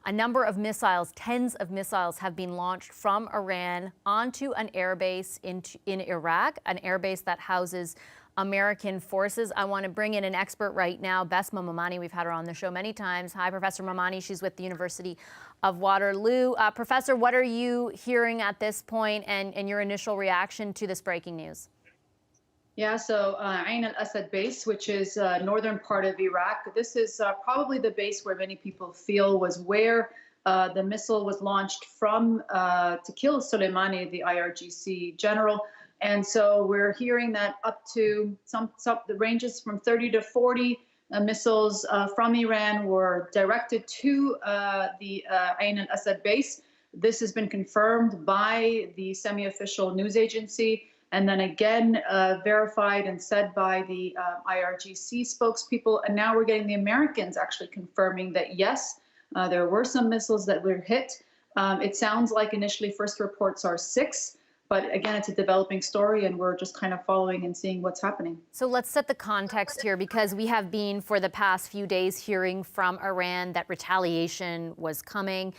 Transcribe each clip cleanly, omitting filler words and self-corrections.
A number of missiles, tens of missiles, have been launched from Iran onto an airbase in Iraq, an airbase that houses American forces. I want to bring in an expert right now, Besma Momani. We've had her on the show many times. Hi, Professor Momani. She's with the University of Waterloo. Professor, what are you hearing at this point and your initial reaction to this breaking news? Yeah, so Ain al-Assad base, which is northern part of Iraq. This is probably the base where many people feel was where the missile was launched from to kill Soleimani, the IRGC general. And so we're hearing that up to the ranges from 30 to 40 missiles from Iran were directed to the Ain al-Assad base. This has been confirmed by the semi-official news agency, and then again verified and said by the IRGC spokespeople. And now we're getting the Americans actually confirming that, yes, there were some missiles that were hit. It sounds like initially first reports are 6. But again, it's a developing story, and we're just kind of following and seeing what's happening. So let's set the context here, because we have been, for the past few days, hearing from Iran that retaliation was coming.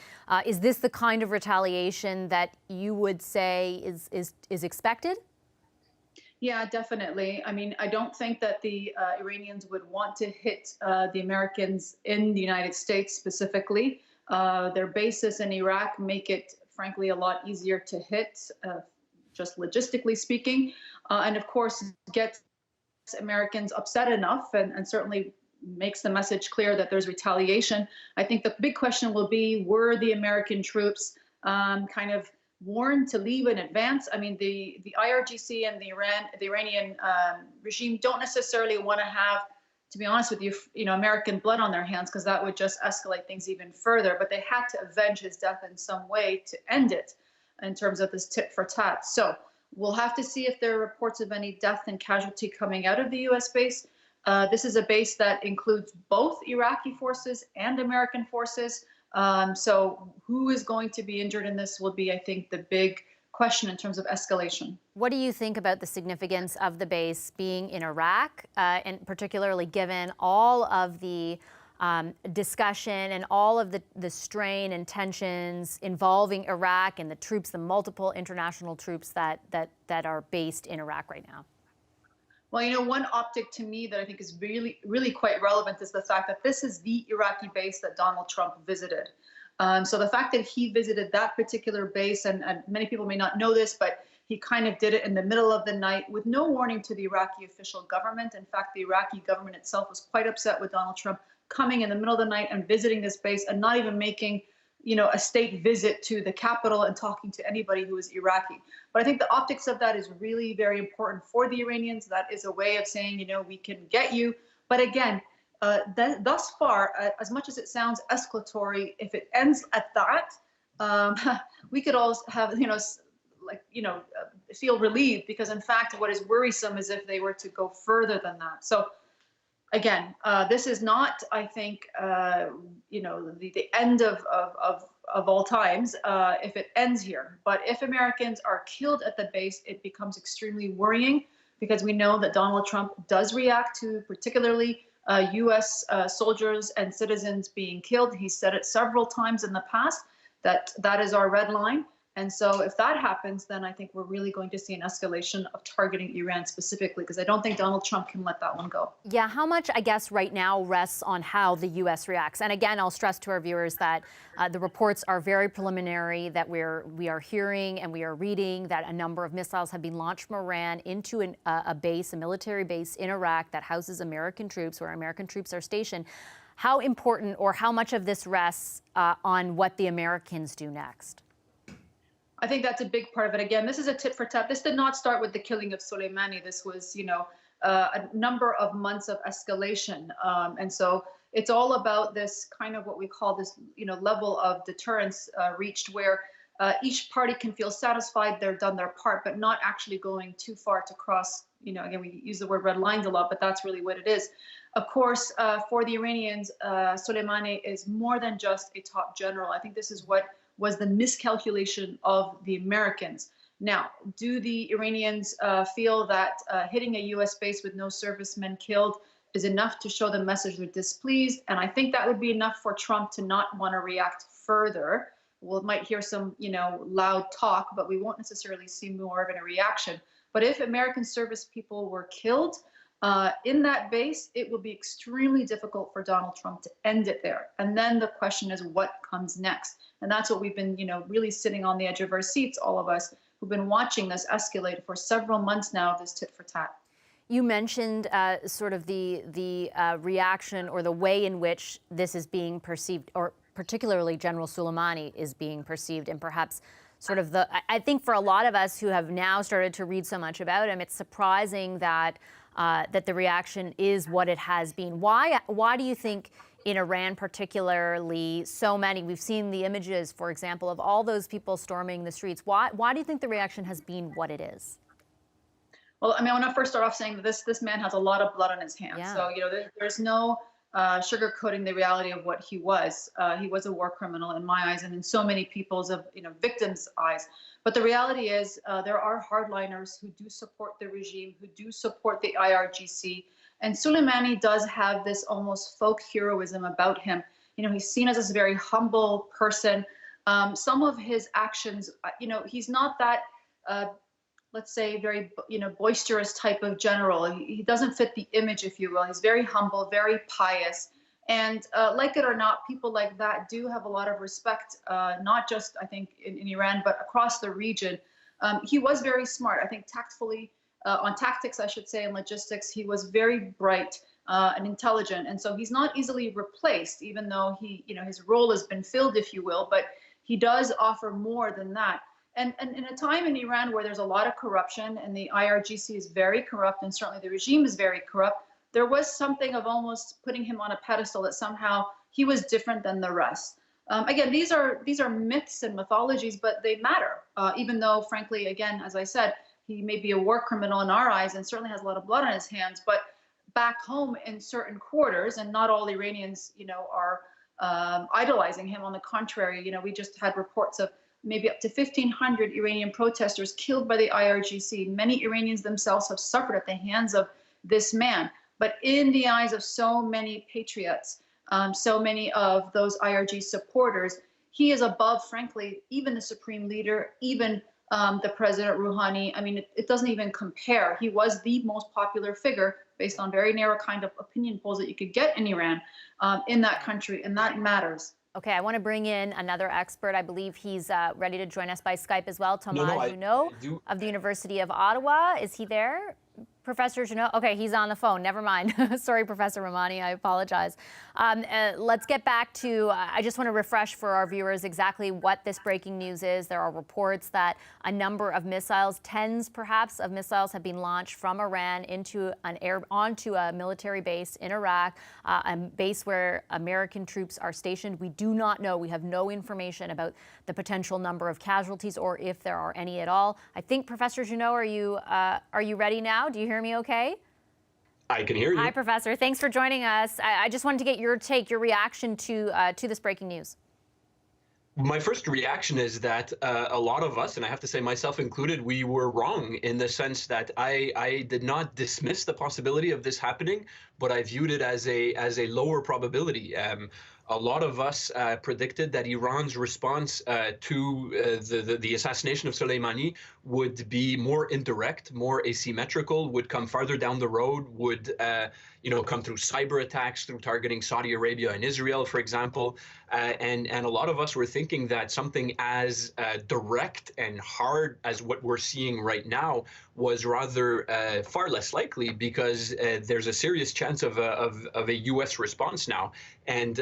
Is this the kind of retaliation that you would say is expected? Yeah, definitely. I mean, I don't think that the Iranians would want to hit the Americans in the United States specifically. Their bases in Iraq make it, frankly, a lot easier to hit, just logistically speaking, and of course gets Americans upset enough and certainly makes the message clear that there's retaliation. I think the big question will be, were the American troops kind of warned to leave in advance? I mean, the IRGC and the Iranian regime don't necessarily want to have, to be honest with you, American blood on their hands, because that would just escalate things even further. But they had to avenge his death in some way to end it in terms of this tit for tat. So we'll have to see if there are reports of any death and casualty coming out of the U.S. base. This is a base that includes both Iraqi forces and American forces. So who is going to be injured in this will be, I think, the big question in terms of escalation. What do you think about the significance of the base being in Iraq, and particularly given all of the discussion and all of the strain and tensions involving Iraq and the troops, the multiple international troops that are based in Iraq right now? Well, one optic to me that I think is really, really quite relevant is the fact that this is the Iraqi base that Donald Trump visited. So the fact that he visited that particular base, and many people may not know this, but he kind of did it in the middle of the night with no warning to the Iraqi official government. In fact, the Iraqi government itself was quite upset with Donald Trump coming in the middle of the night and visiting this base and not even making, a state visit to the capital and talking to anybody who is Iraqi. But I think the optics of that is really very important for the Iranians. That is a way of saying, we can get you. But again, thus far, as much as it sounds escalatory, if it ends at that, we could all have, feel relieved, because in fact, what is worrisome is if they were to go further than that. So again, this is not, I think, the end of all times if it ends here. But if Americans are killed at the base, it becomes extremely worrying, because we know that Donald Trump does react to particularly U.S. soldiers and citizens being killed. He said it several times in the past that is our red line. And so if that happens, then I think we're really going to see an escalation of targeting Iran specifically, because I don't think Donald Trump can let that one go. Yeah, how much, I guess, right now rests on how the U.S. reacts. And again, I'll stress to our viewers that the reports are very preliminary, that we are hearing and we are reading that a number of missiles have been launched from Iran into a base, a military base in Iraq that houses American troops, where American troops are stationed. How important, or how much of this rests on what the Americans do next? I think that's a big part of it. Again, this is a tit for tat. This did not start with the killing of Soleimani. This was, a number of months of escalation. And so it's all about this kind of what we call this, level of deterrence reached, where each party can feel satisfied they've done their part, but not actually going too far to cross, again, we use the word red lines a lot, but that's really what it is. Of course, for the Iranians, Soleimani is more than just a top general. I think this is what was the miscalculation of the Americans. Now, do the Iranians feel that hitting a U.S. base with no servicemen killed is enough to show the message they're displeased? And I think that would be enough for Trump to not want to react further. We might hear some, loud talk, but we won't necessarily see more of a reaction. But if American service people were killed in that base, it will be extremely difficult for Donald Trump to end it there. And then the question is, what comes next? And that's what we've been, really sitting on the edge of our seats, all of us who've been watching this escalate for several months now, this tit for tat. You mentioned sort of the reaction or the way in which this is being perceived, or particularly General Soleimani is being perceived, and perhaps sort of I think for a lot of us who have now started to read so much about him, it's surprising that that the reaction is what it has been. Why do you think in Iran particularly so many, we've seen the images, for example, of all those people storming the streets. Why do you think the reaction has been what it is? Well, I want to first start off saying that this man has a lot of blood on his hands. Yeah. So, there's no sugarcoating the reality of what he was. He was a war criminal in my eyes and in so many people's victims' eyes. But the reality is there are hardliners who do support the regime, who do support the IRGC. And Soleimani does have this almost folk heroism about him. He's seen as this very humble person. Some of his actions, he's not that let's say, very, boisterous type of general. He doesn't fit the image, if you will. He's very humble, very pious. And like it or not, people like that do have a lot of respect, not just, I think, in Iran, but across the region. He was very smart. I think tactfully, on tactics, I should say, and logistics, he was very bright and intelligent. And so he's not easily replaced, even though his role has been filled, if you will, but he does offer more than that. And in a time in Iran where there's a lot of corruption and the IRGC is very corrupt and certainly the regime is very corrupt, there was something of almost putting him on a pedestal that somehow he was different than the rest. Again, these are myths and mythologies, but they matter, even though, frankly, again, as I said, he may be a war criminal in our eyes and certainly has a lot of blood on his hands. But back home in certain quarters, and not all Iranians, are idolizing him. On the contrary, we just had reports of maybe up to 1,500 Iranian protesters killed by the IRGC. Many Iranians themselves have suffered at the hands of this man. But in the eyes of so many patriots, so many of those IRG supporters, he is above, frankly, even the supreme leader, even the President Rouhani. It doesn't even compare. He was the most popular figure based on very narrow kind of opinion polls that you could get in Iran, in that country, and that matters. Okay, I want to bring in another expert. I believe he's ready to join us by Skype as well. Thomas Junot of the University of Ottawa. Is he there? Professor Junot? Okay, he's on the phone. Never mind. Sorry, Professor Ramani. I apologize. Let's get back to, I just want to refresh for our viewers exactly what this breaking news is. There are reports that a number of missiles, tens perhaps of missiles, have been launched from Iran onto a military base in Iraq, a base where American troops are stationed. We do not know. We have no information about the potential number of casualties or if there are any at all. I think, Professor Junot, are you ready now? Do you hear me okay? I can hear you. Hi, Professor. Thanks for joining us. I just wanted to get your take, your reaction to this breaking news. My first reaction is that a lot of us, and I have to say myself included, we were wrong in the sense that I did not dismiss the possibility of this happening, but I viewed it as a lower probability. A lot of us predicted that Iran's response to the assassination of Soleimani would be more indirect, more asymmetrical, would come farther down the road, would come through cyber attacks, through targeting Saudi Arabia and Israel, for example. And a lot of us were thinking that something as direct and hard as what we're seeing right now was rather far less likely, because there's a serious chance of a U.S. response now. And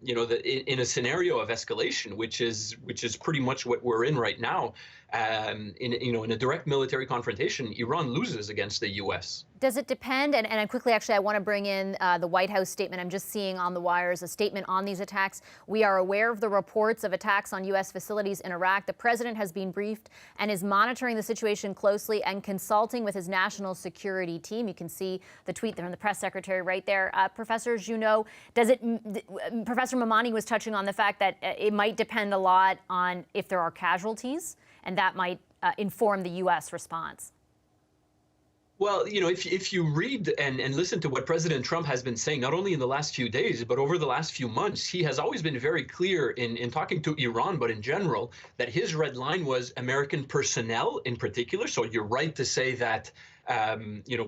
in a scenario of escalation, which is pretty much what we're in right now, in a direct military confrontation, Iran loses against the U.S. Does it depend? And quickly, actually, I want to bring in the White House statement. I'm just seeing on the wires a statement on these attacks. We are aware of the reports of attacks on U.S. facilities in Iraq. The president has been briefed and is monitoring the situation closely and consulting with his national security team. You can see the tweet there from the press secretary right there. Professor Junot, Professor Mamani was touching on the fact that it might depend a lot on if there are casualties, and that might inform the U.S. response. Well, if you read and listen to what President Trump has been saying, not only in the last few days, but over the last few months, he has always been very clear in talking to Iran, but in general, that his red line was American personnel in particular. So you're right to say that,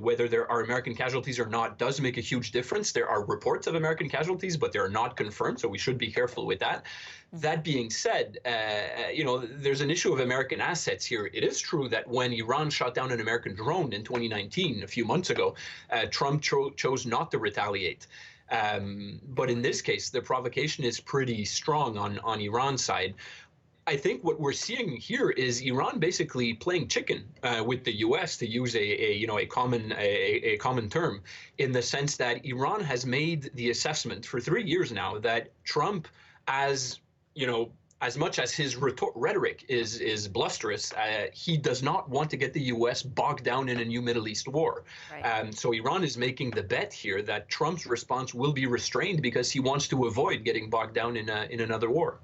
whether there are American casualties or not does make a huge difference. There are reports of American casualties, but they're not confirmed. So we should be careful with that. That being said, there's an issue of American assets here. It is true that when Iran shot down an American drone in 2019, a few months ago, Trump chose not to retaliate. But in this case, the provocation is pretty strong on Iran's side. I think what we're seeing here is Iran basically playing chicken with the U.S., to use a common term, in the sense that Iran has made the assessment for 3 years now that Trump, as much as his rhetoric is blusterous, he does not want to get the U.S. bogged down in a new Middle East war. Right. So Iran is making the bet here that Trump's response will be restrained because he wants to avoid getting bogged down in another war.